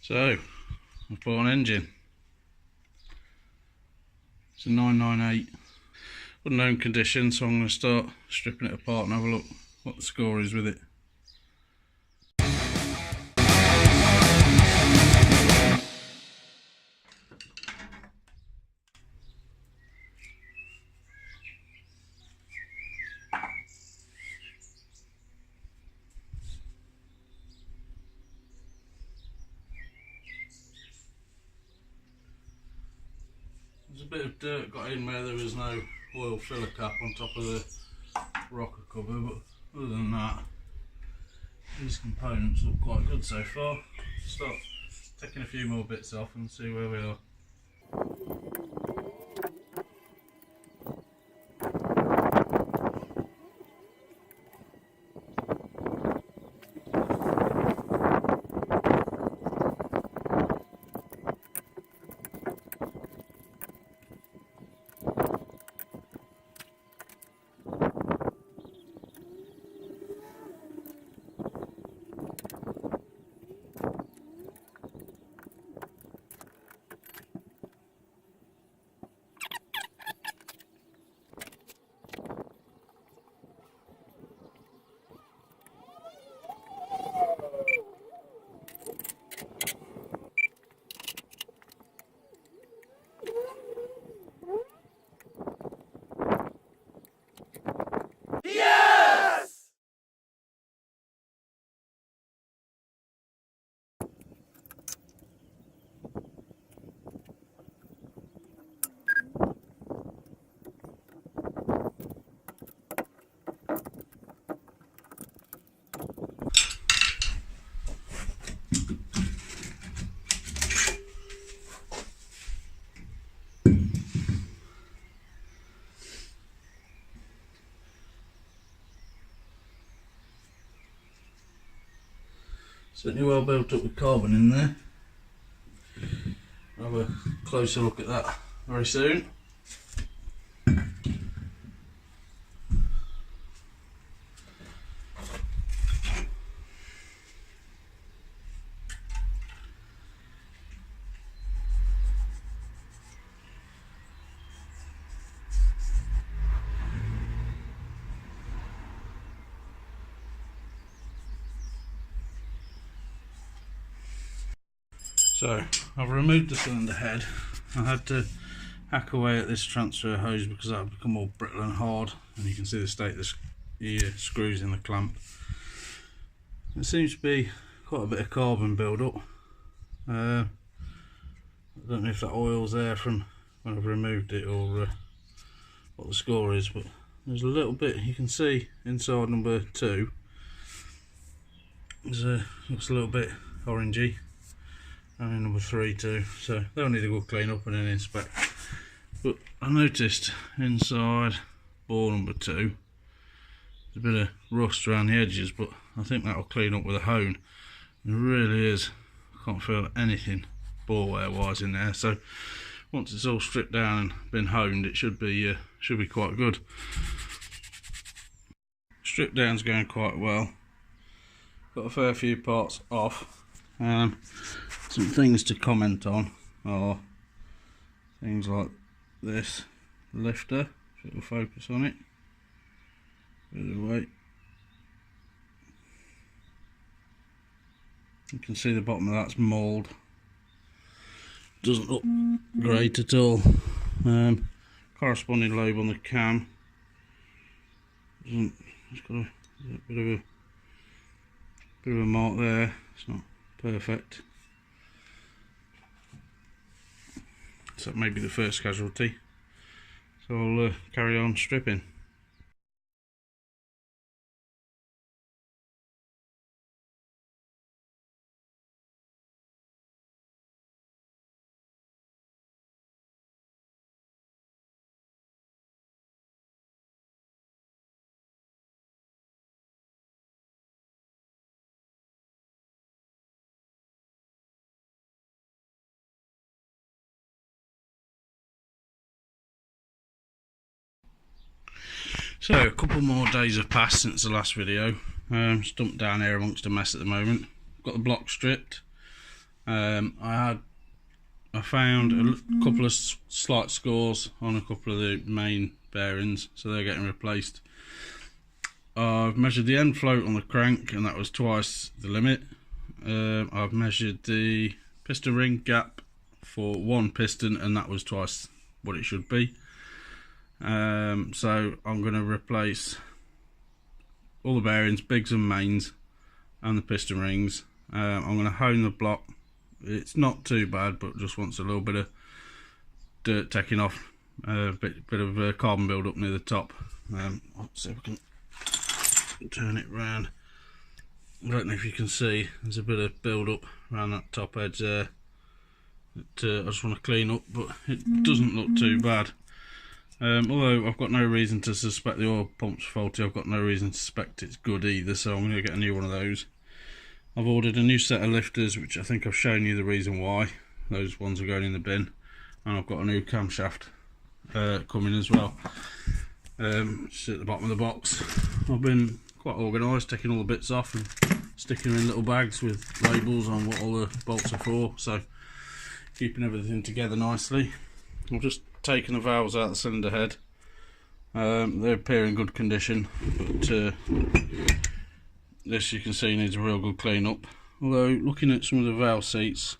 So, I've bought an engine. It's a 998. Unknown condition, so I'm going to start stripping it apart and have a look what the score is with it. There's a bit of dirt got in where there was no oil filler cap on top of the rocker cover, but other than that, these components look quite good so far. Start taking a few more bits off and see where we are. Certainly well built up with carbon in there. I'll have a closer look at that very soon. So I've removed the cylinder head. I had to hack away at this transfer hose because that had become all brittle and hard, and you can see the state of the screws in the clamp. There seems to be quite a bit of carbon build up. I don't know if that oil's there from when I've removed it or what the score is, but there's a little bit you can see inside number 2. Looks a little bit orangey. And number 3 too, so they'll need a good clean up and an inspect. But I noticed inside bore number 2 there's a bit of rust around the edges, but I think that'll clean up with a hone. It really is, I can't feel anything bore wear wise in there, so once it's all stripped down and been honed, it should be quite good. Strip down's going quite well, got a fair few parts off. Some things to comment on are things like this lifter, if it'll focus on it, bit of weight. You can see the bottom of that's mauled, doesn't look great at all. Corresponding lobe on the cam, it's got a bit of a mark there, it's not perfect. So that may be the first casualty, so I'll carry on stripping. So a couple more days have passed since the last video. Stumped down here amongst a mess at the moment. Got the block stripped. I found a couple of slight scores on a couple of the main bearings, so they're getting replaced. I've measured the end float on the crank, and that was twice the limit. I've measured the piston ring gap for one piston, and that was twice what it should be. So I'm going to replace all the bearings, bigs and mains, and the piston rings. I'm going to hone the block. It's not too bad, but just wants a little bit of dirt taking off, a bit of carbon build up near the top. Let's see if we can turn it round. I don't know if you can see, there's a bit of build up around that top edge there that I just want to clean up, but it doesn't look too bad. Although I've got no reason to suspect the oil pump's faulty, I've got no reason to suspect it's good either, so I'm going to get a new one of those. I've ordered a new set of lifters, which I think I've shown you the reason why. Those ones are going in the bin. And I've got a new camshaft coming as well. It's at the bottom of the box. I've been quite organised, taking all the bits off and sticking them in little bags with labels on what all the bolts are for, so keeping everything together nicely. I've just taken the valves out of the cylinder head. They appear in good condition, but this, you can see, needs a real good clean up. Although looking at some of the valve seats,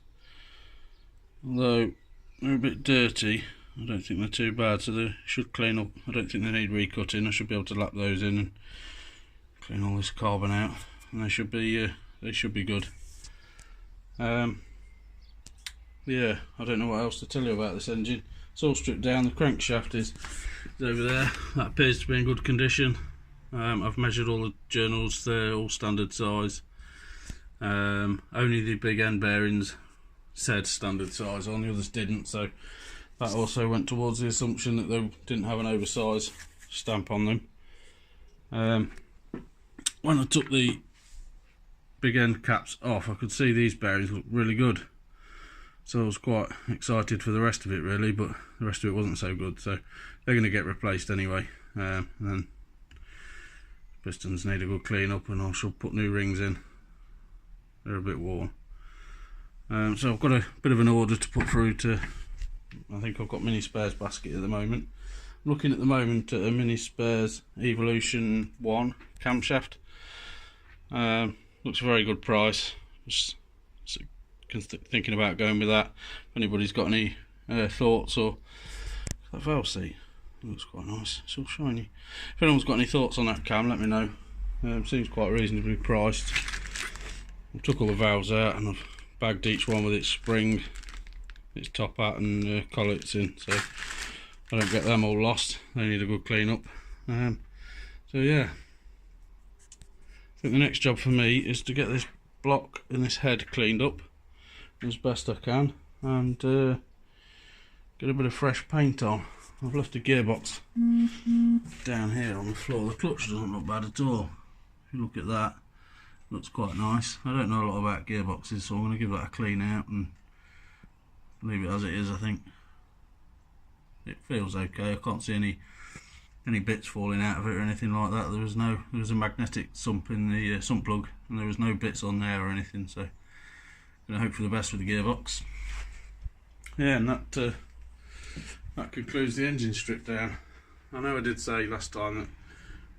although they're a bit dirty, I don't think they're too bad, so they should clean up. I don't think they need recutting. I should be able to lap those in and clean all this carbon out, and they should be good. Yeah, I don't know what else to tell you about this engine. It's all stripped down. The crankshaft is over there. That appears to be in good condition. I've measured all the journals, they're all standard size. Only the big end bearings said standard size on, the others didn't, so that also went towards the assumption that they didn't have an oversized stamp on them. When I took the big end caps off, I could see these bearings look really good, so I was quite excited for the rest of it really, but the rest of it wasn't so good, so they're going to get replaced anyway. And then pistons need a good clean up, and I shall put new rings in. They're a bit worn. So I've got a bit of an order to put through to, I think I've got Mini Spares Basket at the moment. I'm looking at the moment at a Mini Spares Evolution 1 camshaft. Looks a very good price. Just thinking about going with that. If anybody's got any thoughts, or that valve seat looks quite nice, it's all shiny. If anyone's got any thoughts on that cam, let me know. Seems quite reasonably priced. I took all the valves out and I've bagged each one with its spring, its top hat and collets in, so I don't get them all lost. They need a good clean up. So yeah, I think the next job for me is to get this block and this head cleaned up as best I can, and get a bit of fresh paint on. I've left a gearbox down here on the floor. The clutch doesn't look bad at all. If you look at that, it looks quite nice. I don't know a lot about gearboxes, so I'm going to give that a clean out and leave it as it is. I think it feels okay. I can't see any bits falling out of it or anything like that. There was a magnetic sump in the sump plug, and there was no bits on there or anything, so I'm going to hope for the best with the gearbox. Yeah, and that concludes the engine strip down. I know I did say last time that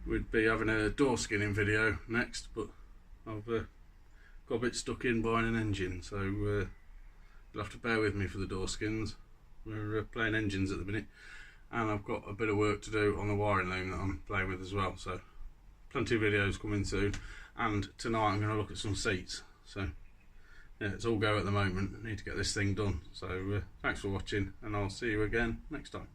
we'd be having a door skinning video next, but I've got a bit stuck in buying an engine, so you'll have to bear with me for the door skins. We're playing engines at the minute, and I've got a bit of work to do on the wiring loom that I'm playing with as well, so plenty of videos coming soon. And tonight I'm going to look at some seats, so yeah, it's all go at the moment. I need to get this thing done, so thanks for watching, and I'll see you again next time.